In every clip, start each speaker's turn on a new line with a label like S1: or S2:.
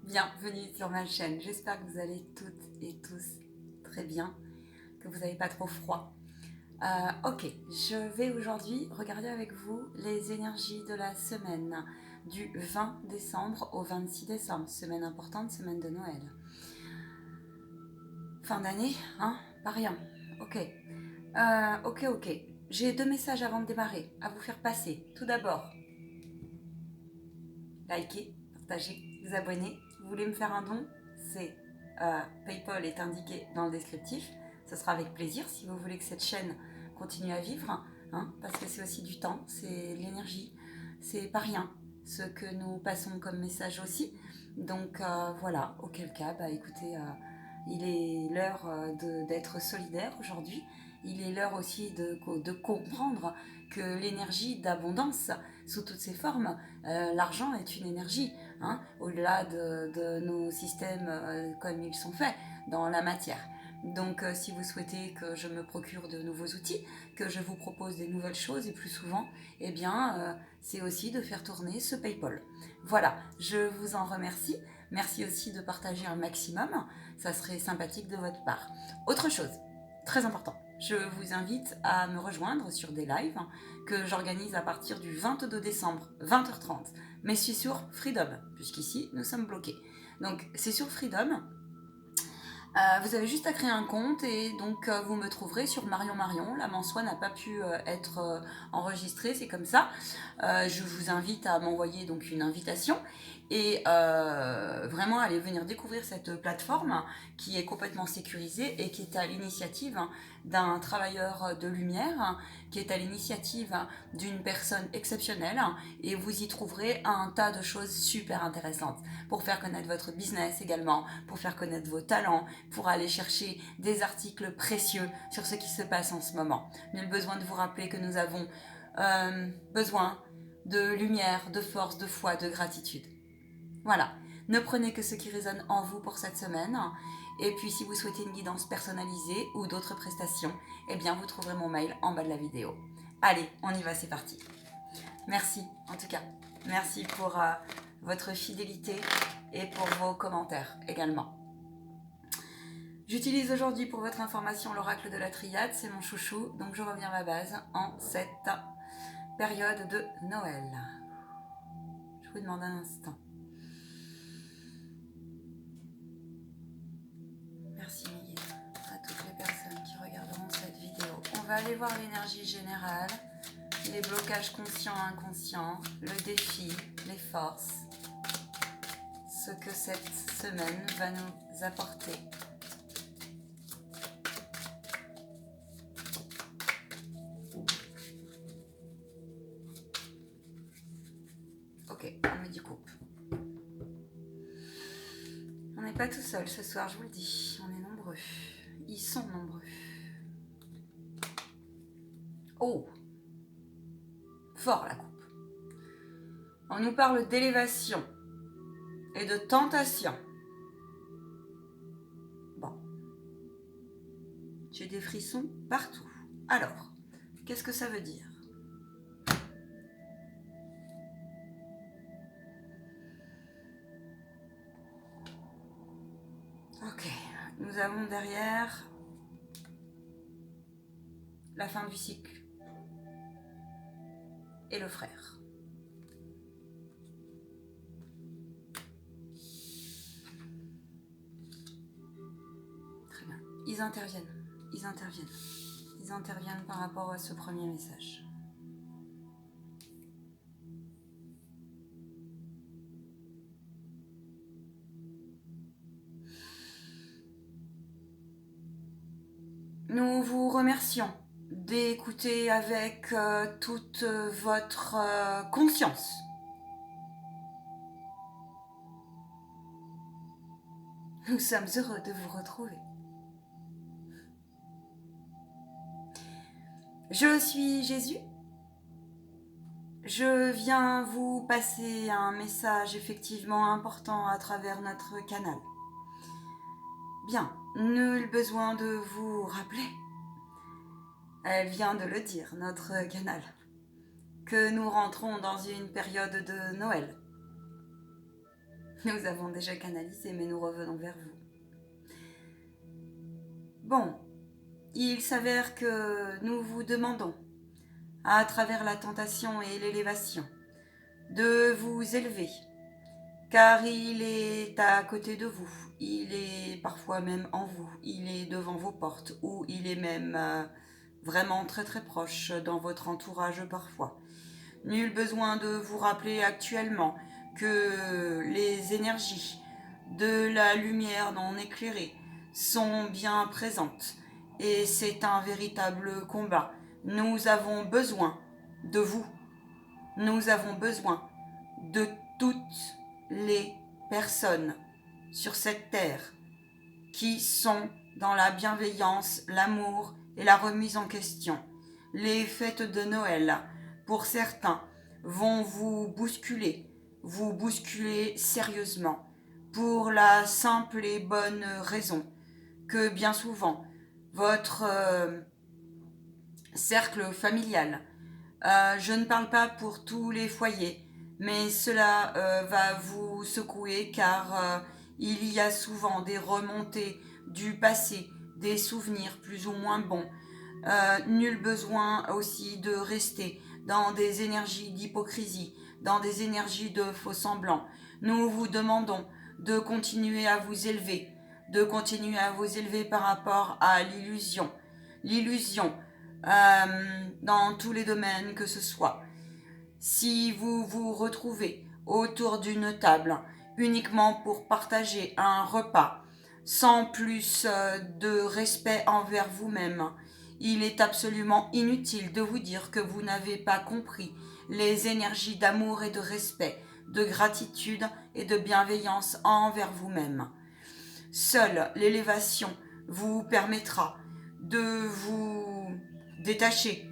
S1: bienvenue sur ma chaîne. J'espère que vous allez toutes et tous très bien, que vous n'avez pas trop froid. Ok, je vais aujourd'hui regarder avec vous les énergies de la semaine du 20 décembre au 26 décembre. Semaine importante, semaine de Noël. Fin d'année, hein, pas rien. Ok. Ok. J'ai deux messages avant de démarrer à vous faire passer. Tout d'abord, likez, partagez, vous abonnez. Vous voulez me faire un don? C'est PayPal est indiqué dans le descriptif. Ce sera avec plaisir si vous voulez que cette chaîne continue à vivre, hein, parce que c'est aussi du temps, c'est de l'énergie, c'est pas rien ce que nous passons comme message aussi. Donc voilà, auquel cas, bah écoutez, il est l'heure d'être solidaire aujourd'hui. Il est l'heure aussi de comprendre que l'énergie d'abondance, sous toutes ses formes, l'argent est une énergie, hein, au-delà de nos systèmes comme ils sont faits dans la matière. Donc si vous souhaitez que je me procure de nouveaux outils, que je vous propose des nouvelles choses et plus souvent, eh bien c'est aussi de faire tourner ce PayPal. Voilà, je vous en remercie. Merci aussi de partager un maximum, ça serait sympathique de votre part. Autre chose, très important, je vous invite à me rejoindre sur des lives que j'organise à partir du 22 décembre, 20h30. Mais c'est sur Freedom, puisqu'ici, nous sommes bloqués. Donc, c'est sur Freedom. Vous avez juste à créer un compte et donc vous me trouverez sur Marion Marion. La Mansoie n'a pas pu être enregistrée, c'est comme ça. Je vous invite à m'envoyer donc une invitation et vraiment aller venir découvrir cette plateforme qui est complètement sécurisée et qui est à l'initiative d'un travailleur de lumière, qui est à l'initiative d'une personne exceptionnelle, et vous y trouverez un tas de choses super intéressantes pour faire connaître votre business également, pour faire connaître vos talents, pour aller chercher des articles précieux sur ce qui se passe en ce moment. Nul besoin de vous rappeler que nous avons besoin de lumière, de force, de foi, de gratitude. Voilà, ne prenez que ce qui résonne en vous pour cette semaine. Et puis si vous souhaitez une guidance personnalisée ou d'autres prestations, eh bien vous trouverez mon mail en bas de la vidéo. Allez, on y va, c'est parti. Merci en tout cas. Merci pour votre fidélité et pour vos commentaires également. J'utilise aujourd'hui pour votre information l'oracle de la triade, c'est mon chouchou, donc je reviens à ma base en cette période de Noël. Je vous demande un instant. Merci Miguel à toutes les personnes qui regarderont cette vidéo. On va aller voir l'énergie générale, les blocages conscients et inconscients, le défi, les forces, ce que cette semaine va nous apporter. Ok, on me dit coupe. On n'est pas tout seul ce soir, je vous le dis. On est nombreux. Ils sont nombreux. Oh, fort la coupe. On nous parle d'élévation et de tentation. Bon. J'ai des frissons partout. Alors, qu'est-ce que ça veut dire ? Ok, nous avons derrière la fin du cycle et le frère. Très bien. Ils interviennent par rapport à ce premier message. Nous vous remercions d'écouter avec toute votre conscience. Nous sommes heureux de vous retrouver. Je suis Jésus. Je viens vous passer un message effectivement important à travers notre canal. Bien, nul besoin de vous rappeler. Elle vient de le dire, notre canal, que nous rentrons dans une période de Noël. Nous avons déjà canalisé, mais nous revenons vers vous. Bon, il s'avère que nous vous demandons, à travers la tentation et l'élévation, de vous élever, car il est à côté de vous, il est parfois même en vous, il est devant vos portes, ou il est même vraiment très très proche dans votre entourage parfois. Nul besoin de vous rappeler actuellement que les énergies de la lumière non éclairée sont bien présentes et c'est un véritable combat. Nous avons besoin de vous. Nous avons besoin de toutes les personnes sur cette terre qui sont dans la bienveillance, l'amour et la remise en question. Les fêtes de Noël, pour certains, vont vous bousculer sérieusement, pour la simple et bonne raison que bien souvent, votre cercle familial, je ne parle pas pour tous les foyers, mais cela va vous secouer car il y a souvent des remontées du passé, des souvenirs plus ou moins bons. Nul besoin aussi de rester dans des énergies d'hypocrisie, dans des énergies de faux semblants. Nous vous demandons de continuer à vous élever, par rapport à l'illusion. L'illusion dans tous les domaines que ce soit. Si vous vous retrouvez autour d'une table uniquement pour partager un repas, sans plus de respect envers vous-même, il est absolument inutile de vous dire que vous n'avez pas compris les énergies d'amour et de respect, de gratitude et de bienveillance envers vous-même. Seule l'élévation vous permettra de vous détacher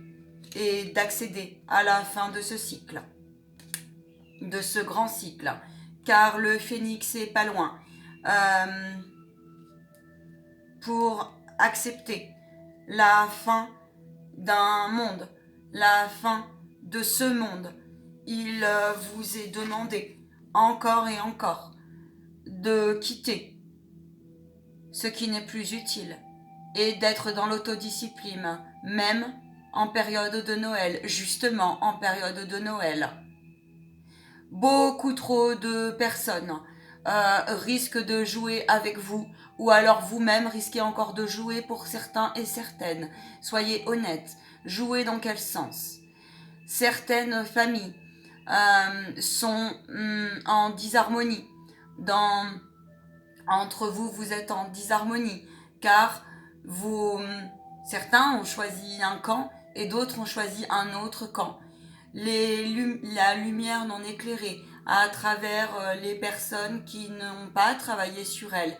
S1: et d'accéder à la fin de ce cycle, de ce grand cycle, car le phénix est pas loin pour accepter la fin d'un monde, la fin de ce monde. Il vous est demandé encore et encore de quitter ce qui n'est plus utile et d'être dans l'autodiscipline, même en période de Noël, justement en période de Noël. Beaucoup trop de personnes risquent de jouer avec vous, ou alors vous-même risquez encore de jouer pour certains et certaines. Soyez honnêtes, jouez dans quel sens? Certaines familles sont en disharmonie. Entre vous, vous êtes en disharmonie, car certains ont choisi un camp et d'autres ont choisi un autre camp. La lumière non éclairée à travers les personnes qui n'ont pas travaillé sur elles,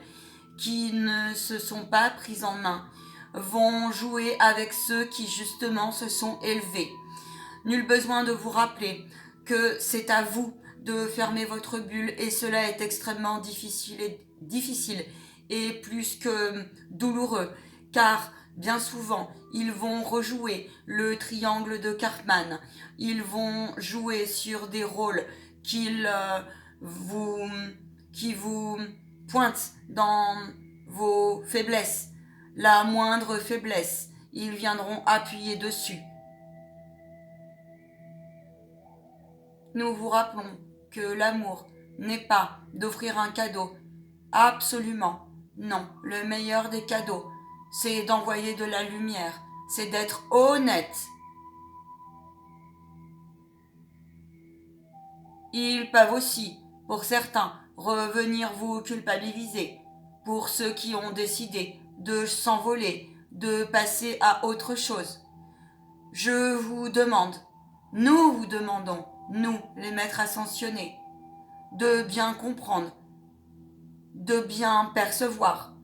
S1: qui ne se sont pas prises en main, vont jouer avec ceux qui justement se sont élevés. Nul besoin de vous rappeler que c'est à vous de fermer votre bulle et cela est extrêmement difficile et plus que douloureux car bien souvent ils vont rejouer le triangle de Cartman, ils vont jouer sur des rôles qui vous pointent dans vos faiblesses, la moindre faiblesse, ils viendront appuyer dessus. Nous vous rappelons que l'amour n'est pas d'offrir un cadeau. Absolument, non. Le meilleur des cadeaux, c'est d'envoyer de la lumière, c'est d'être honnête. Ils peuvent aussi, pour certains, revenir vous culpabiliser. Pour ceux qui ont décidé de s'envoler, de passer à autre chose. Je vous demande, nous vous demandons, nous, les maîtres ascensionnés, de bien comprendre, de bien percevoir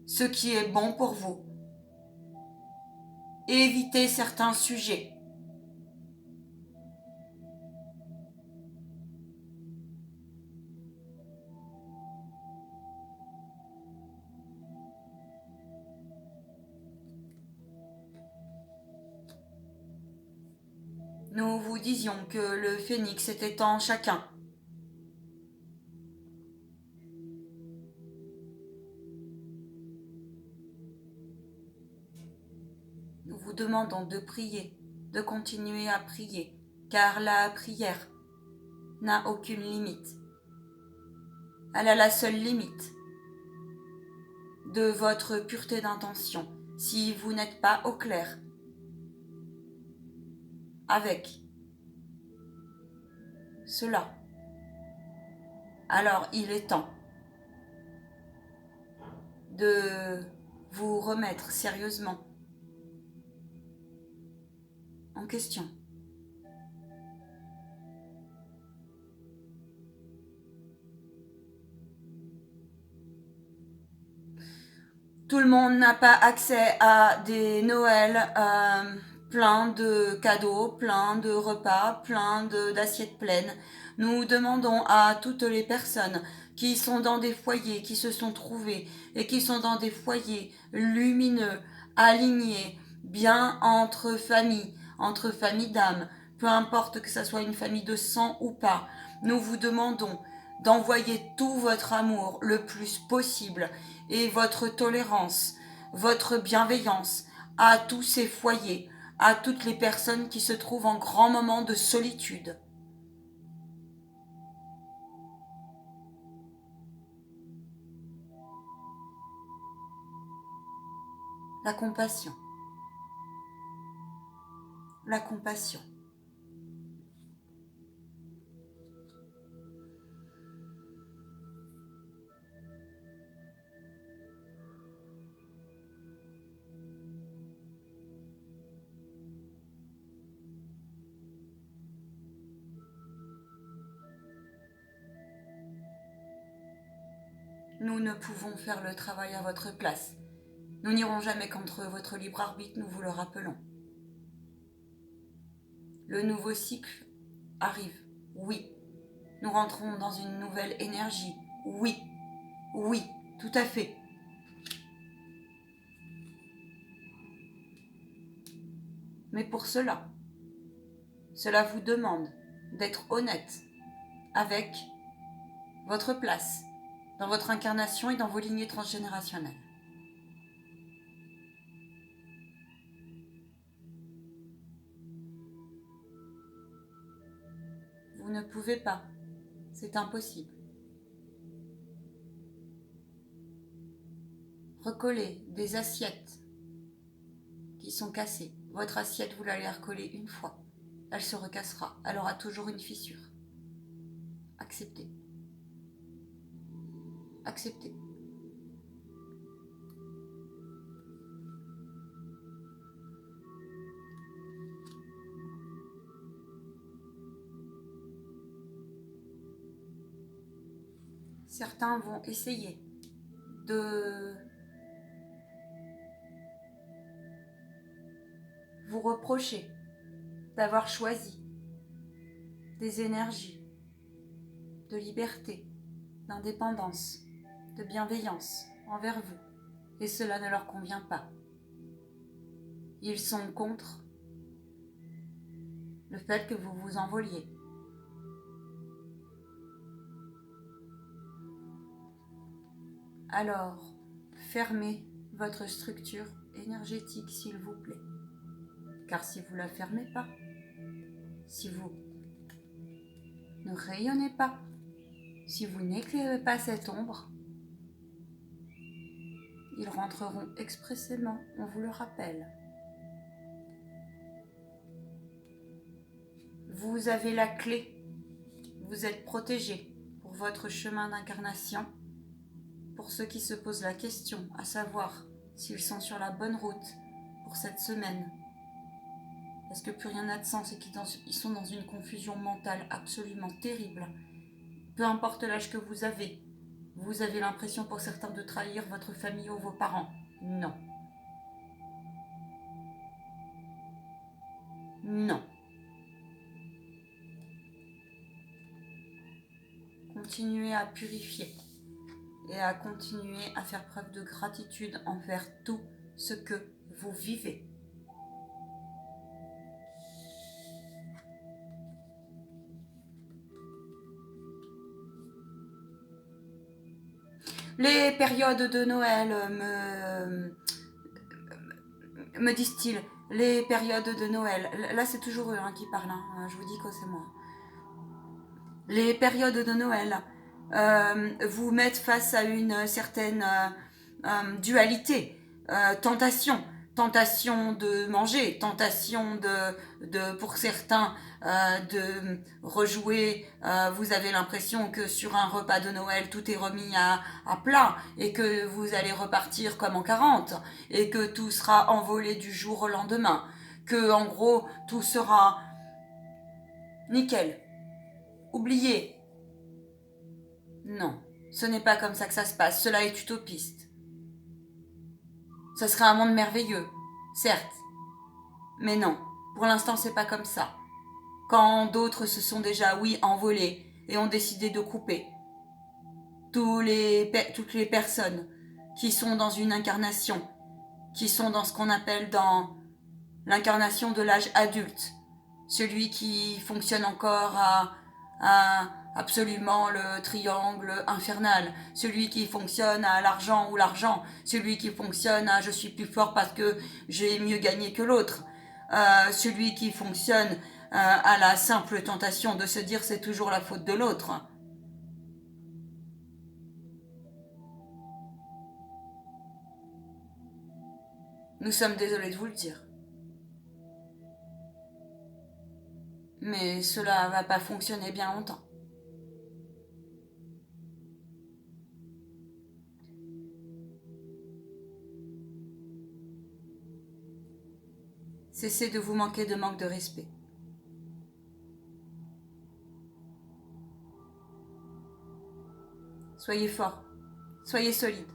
S1: ce qui est bon pour vous. Évitez certains sujets. Nous vous disions que le phénix était en chacun. vous demandons de prier, de continuer à prier, car la prière n'a aucune limite. Elle a la seule limite de votre pureté d'intention. Si vous n'êtes pas au clair avec cela, alors il est temps de vous remettre sérieusement en question. Tout le monde n'a pas accès à des Noëls plein de cadeaux, plein de repas, plein d'assiettes pleines. Nous demandons à toutes les personnes qui sont dans des foyers, qui se sont trouvés et qui sont dans des foyers lumineux, alignés, bien entre familles d'âmes, peu importe que ce soit une famille de sang ou pas, nous vous demandons d'envoyer tout votre amour le plus possible et votre tolérance, votre bienveillance à tous ces foyers, à toutes les personnes qui se trouvent en grand moment de solitude. La compassion. La compassion. Nous ne pouvons faire le travail à votre place. Nous n'irons jamais contre votre libre arbitre, nous vous le rappelons. Le nouveau cycle arrive, oui. Nous rentrons dans une nouvelle énergie, oui. Oui, tout à fait. Mais pour cela vous demande d'être honnête avec votre place dans votre incarnation et dans vos lignées transgénérationnelles. Vous ne pouvez pas, c'est impossible. Recoller des assiettes qui sont cassées. Votre assiette, vous l'allez recoller une fois. Elle se recassera. Elle aura toujours une fissure. Acceptez. Acceptez. Certains vont essayer de vous reprocher d'avoir choisi des énergies de liberté, d'indépendance, de bienveillance envers vous, et cela ne leur convient pas. Ils sont contre le fait que vous vous envoliez. Alors, fermez votre structure énergétique, s'il vous plaît. Car si vous ne la fermez pas, si vous ne rayonnez pas, si vous n'éclairez pas cette ombre, ils rentreront expressément, on vous le rappelle. Vous avez la clé, vous êtes protégé pour votre chemin d'incarnation. Pour ceux qui se posent la question, à savoir s'ils sont sur la bonne route pour cette semaine, parce que plus rien n'a de sens et qu'ils sont dans une confusion mentale absolument terrible. Peu importe l'âge que vous avez l'impression pour certains de trahir votre famille ou vos parents. Non. Non. Continuez à purifier et à continuer à faire preuve de gratitude envers tout ce que vous vivez. Les périodes de Noël, me disent-ils, les périodes de Noël. Là, c'est toujours eux qui parlent, je vous dis que c'est moi. Les périodes de Noël vous mettent face à une certaine dualité, tentation. Tentation de manger, tentation pour certains de rejouer. Vous avez l'impression que sur un repas de Noël, tout est remis à plat et que vous allez repartir comme en 40 et que tout sera envolé du jour au lendemain. Que en gros, tout sera nickel. Oubliez. Non, ce n'est pas comme ça que ça se passe. Cela est utopiste. Ce serait un monde merveilleux, certes. Mais non, pour l'instant, c'est pas comme ça. Quand d'autres se sont déjà, oui, envolés et ont décidé de couper. Toutes les personnes qui sont dans une incarnation, qui sont dans ce qu'on appelle dans l'incarnation de l'âge adulte, celui qui fonctionne encore à absolument le triangle infernal, celui qui fonctionne à l'argent ou l'argent, celui qui fonctionne à je suis plus fort parce que j'ai mieux gagné que l'autre, celui qui fonctionne à la simple tentation de se dire c'est toujours la faute de l'autre. Nous sommes désolés de vous le dire. Mais cela va pas fonctionner bien longtemps. Cessez de vous manquer de manque de respect. Soyez fort, soyez solide.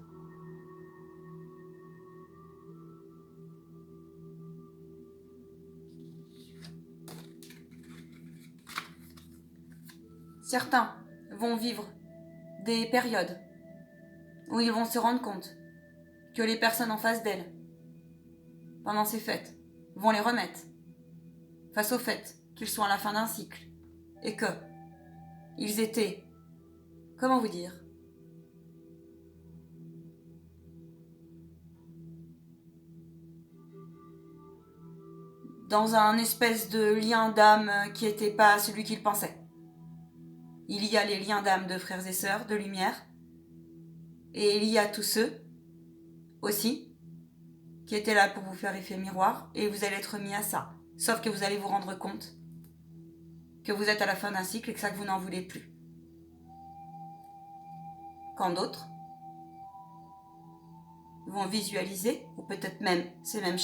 S1: Certains vont vivre des périodes où ils vont se rendre compte que les personnes en face d'elles, pendant ces fêtes, vont les remettre face au fait qu'ils sont à la fin d'un cycle et que ils étaient, comment vous dire, dans un espèce de lien d'âme qui n'était pas celui qu'ils pensaient. Il y a les liens d'âme de frères et sœurs, de lumière, et il y a tous ceux aussi qui étaient là pour vous faire effet miroir, et vous allez être mis à ça. Sauf que vous allez vous rendre compte que vous êtes à la fin d'un cycle et que ça que vous n'en voulez plus. Quand d'autres vont visualiser, ou peut-être même ce même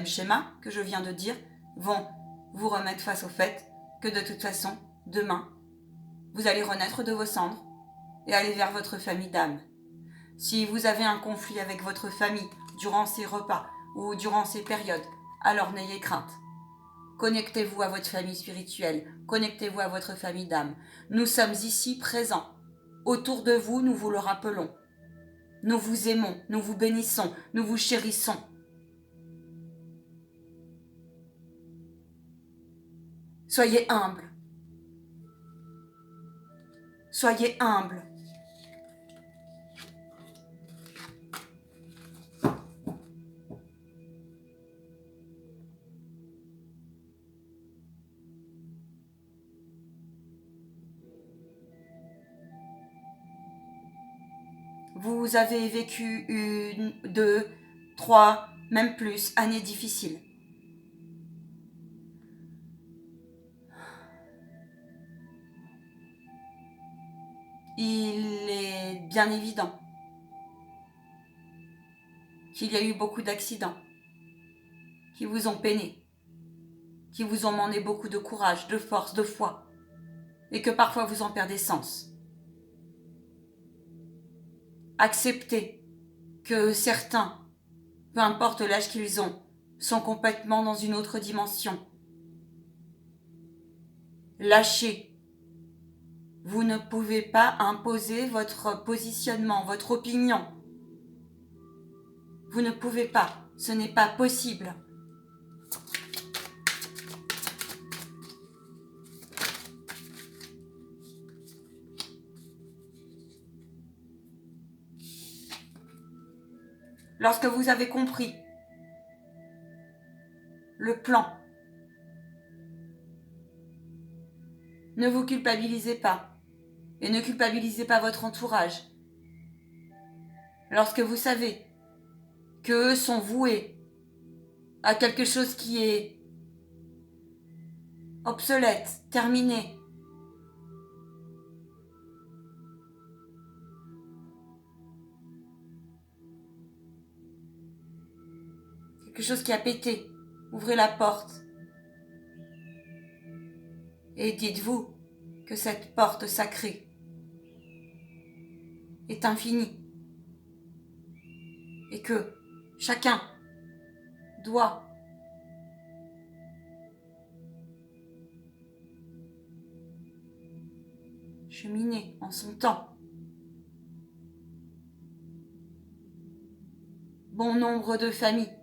S1: schéma que je viens de dire, vont vous remettre face au fait que de toute façon, demain, vous allez renaître de vos cendres et aller vers votre famille d'âme. Si vous avez un conflit avec votre famille durant ces repas ou durant ces périodes, alors n'ayez crainte. Connectez-vous à votre famille spirituelle, connectez-vous à votre famille d'âme. Nous sommes ici présents. Autour de vous, nous vous le rappelons. Nous vous aimons, nous vous bénissons, nous vous chérissons. Soyez humbles. Soyez humbles. Vous avez vécu 1, 2, 3, même plus, années difficiles. Il est bien évident qu'il y a eu beaucoup d'accidents qui vous ont peiné, qui vous ont demandé beaucoup de courage, de force, de foi, et que parfois vous en perdez sens. Acceptez que certains, peu importe l'âge qu'ils ont, sont complètement dans une autre dimension. Lâchez. Vous ne pouvez pas imposer votre positionnement, votre opinion. Vous ne pouvez pas. Ce n'est pas possible. Lorsque vous avez compris le plan. Ne vous culpabilisez pas et ne culpabilisez pas votre entourage. Lorsque vous savez qu'eux sont voués à quelque chose qui est obsolète, terminé, quelque chose qui a pété, ouvrez la porte et dites-vous que cette porte sacrée est infinie et que chacun doit cheminer en son temps. Bon nombre de familles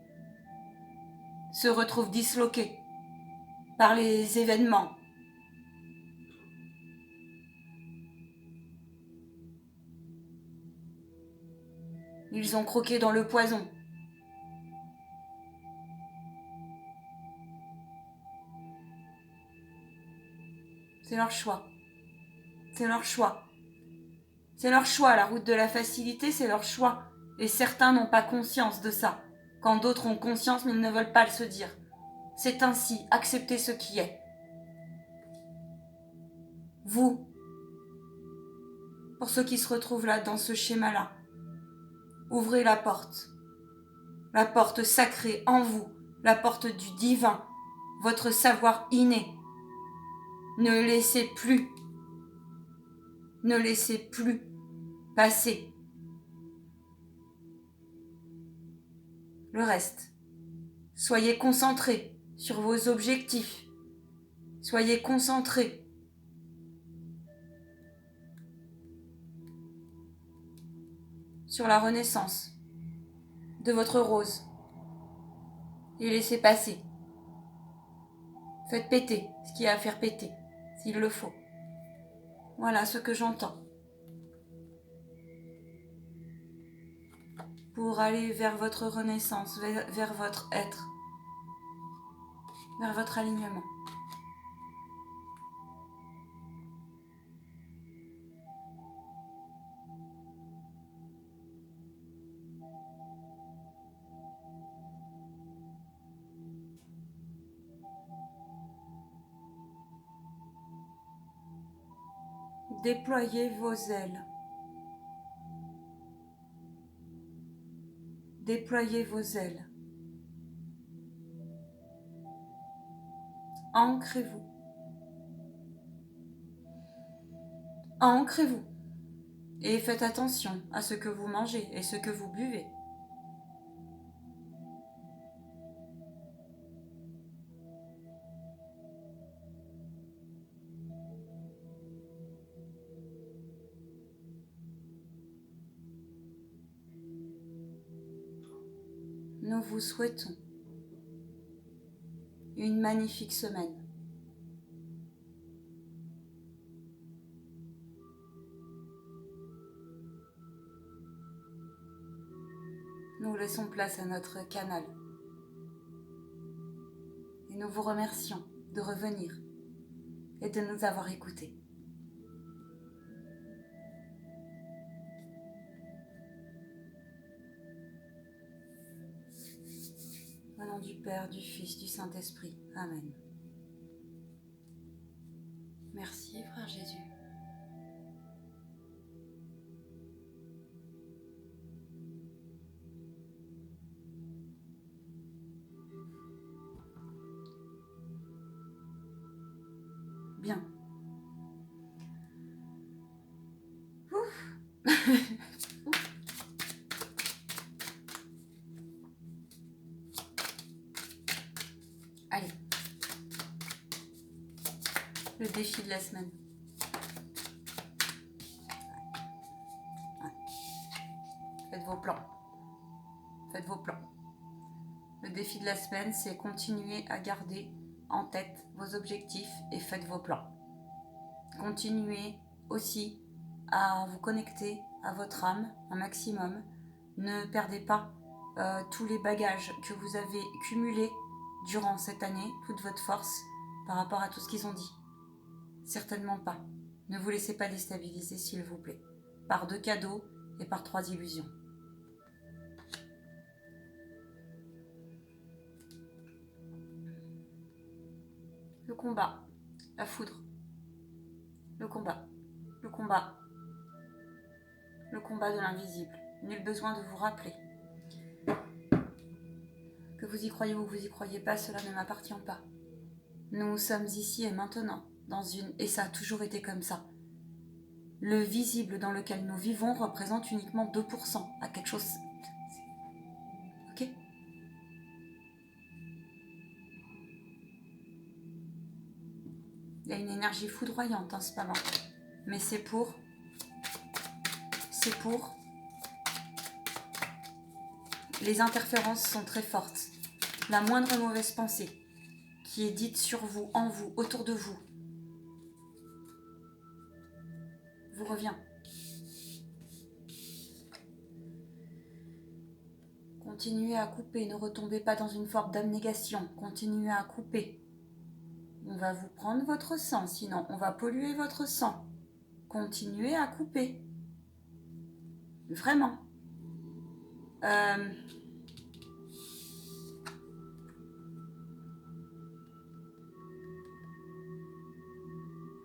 S1: se retrouvent disloquées par les événements. Ils ont croqué dans le poison. C'est leur choix. C'est leur choix. C'est leur choix, la route de la facilité, c'est leur choix. Et certains n'ont pas conscience de ça, quand d'autres ont conscience mais ils ne veulent pas le se dire. C'est ainsi, acceptez ce qui est. Vous, pour ceux qui se retrouvent là, dans ce schéma-là, ouvrez la porte sacrée en vous, la porte du divin, votre savoir inné. Ne laissez plus passer le reste. Soyez concentrés sur vos objectifs. Soyez concentrés sur la renaissance de votre rose. Et laissez passer. Faites péter ce qu'il y a à faire péter, s'il le faut. Voilà ce que j'entends. Pour aller vers votre renaissance, vers votre être, vers votre alignement. Déployez vos ailes. Déployez vos ailes. Ancrez-vous. Ancrez-vous. Et faites attention à ce que vous mangez et ce que vous buvez. Nous vous souhaitons une magnifique semaine. Nous laissons place à notre canal. Et nous vous remercions de revenir et de nous avoir écoutés. Au nom du Père, du Fils, du Saint-Esprit. Amen. Merci, Frère Jésus. Bien. Ouf. Allez. Le défi de la semaine. Ouais. Faites vos plans. Faites vos plans. Le défi de la semaine, c'est continuer à garder en tête vos objectifs et faites vos plans. Continuez aussi à vous connecter à votre âme un maximum. Ne perdez pas tous les bagages que vous avez cumulés durant cette année toute votre force par rapport à tout ce qu'ils ont dit. Certainement pas. Ne vous laissez pas déstabiliser, s'il vous plaît, par 2 cadeaux et par 3 illusions. Le combat, la foudre, le combat, le combat, le combat de l'invisible. Nul besoin de vous rappeler. Que vous y croyez ou que vous y croyez pas, cela ne m'appartient pas. Nous sommes ici et maintenant, et ça a toujours été comme ça. Le visible dans lequel nous vivons représente uniquement 2% à quelque chose. Ok ? Il y a une énergie foudroyante en ce moment. Mais c'est pour... Les interférences sont très fortes. La moindre mauvaise pensée qui est dite sur vous, en vous, autour de vous, vous revient. Continuez à couper, ne retombez pas dans une forme d'abnégation. Continuez à couper. On va vous prendre votre sang, sinon on va polluer votre sang. Continuez à couper. Vraiment.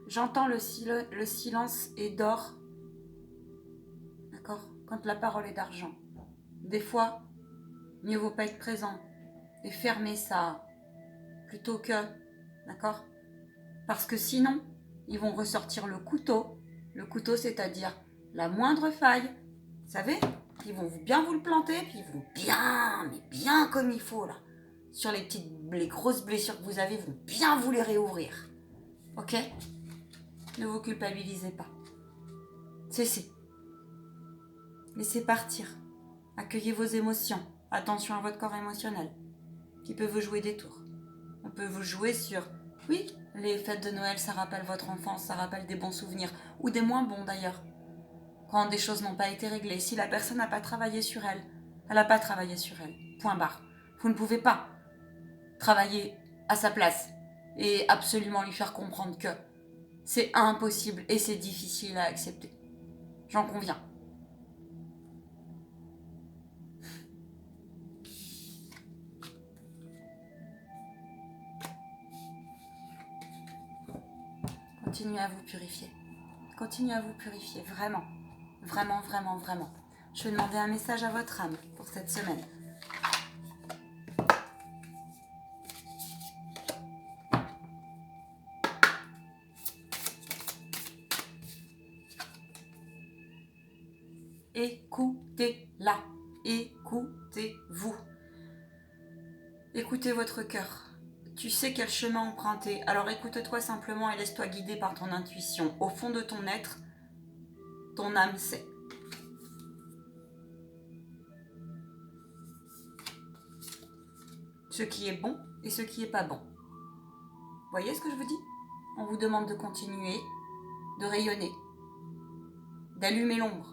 S1: J'entends le silence est d'or. D'accord ? Quand la parole est d'argent. Des fois, mieux vaut pas être présent et fermer ça plutôt que... D'accord ? Parce que sinon, ils vont ressortir le couteau. Le couteau, c'est-à-dire la moindre faille. Vous savez ? Ils vont bien vous le planter, puis ils vont bien, mais bien comme il faut, là. Sur les grosses blessures que vous avez, ils vont bien vous les réouvrir. Ok ? Ne vous culpabilisez pas. Cessez. Laissez partir. Accueillez vos émotions. Attention à votre corps émotionnel, qui peut vous jouer des tours. On peut vous jouer sur... Oui, les fêtes de Noël, ça rappelle votre enfance, ça rappelle des bons souvenirs, ou des moins bons d'ailleurs. Quand des choses n'ont pas été réglées, si la personne n'a pas travaillé sur elle, elle n'a pas travaillé sur elle. Point barre. Vous ne pouvez pas travailler à sa place et absolument lui faire comprendre que c'est impossible et c'est difficile à accepter. J'en conviens. Continuez à vous purifier. Continuez à vous purifier, vraiment. Vraiment, vraiment, vraiment. Je vais demander un message à votre âme pour cette semaine. Écoutez-la. Écoutez-vous. Écoutez votre cœur. Tu sais quel chemin emprunter, alors écoute-toi simplement et laisse-toi guider par ton intuition. Au fond de ton être, ton âme sait. Ce qui est bon et ce qui est pas bon. Voyez ce que je vous dis ? On vous demande de continuer, de rayonner, d'allumer l'ombre.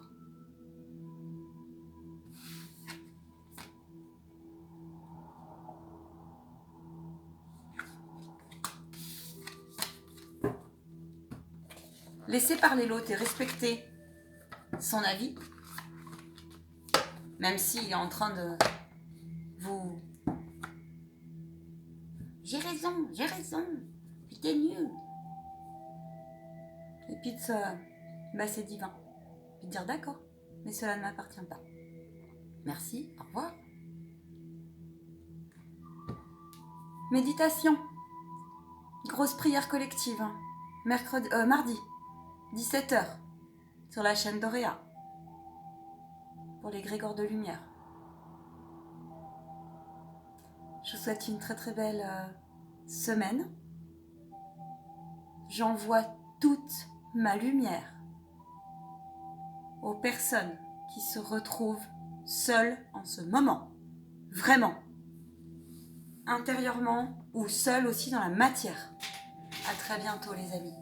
S1: Laissez parler l'autre et respectez son avis, même s'il est en train de vous... J'ai raison, puis t'es nul. Et puis de se... c'est divin. Puis de dire d'accord, mais cela ne m'appartient pas. Merci, au revoir. Méditation. Grosse prière collective. Mardi, 17h, sur la chaîne d'Auréa, pour les Grégores de Lumière. Je vous souhaite une très très belle semaine. J'envoie toute ma lumière aux personnes qui se retrouvent seules en ce moment. Vraiment. Intérieurement ou seules aussi dans la matière. À très bientôt les amis.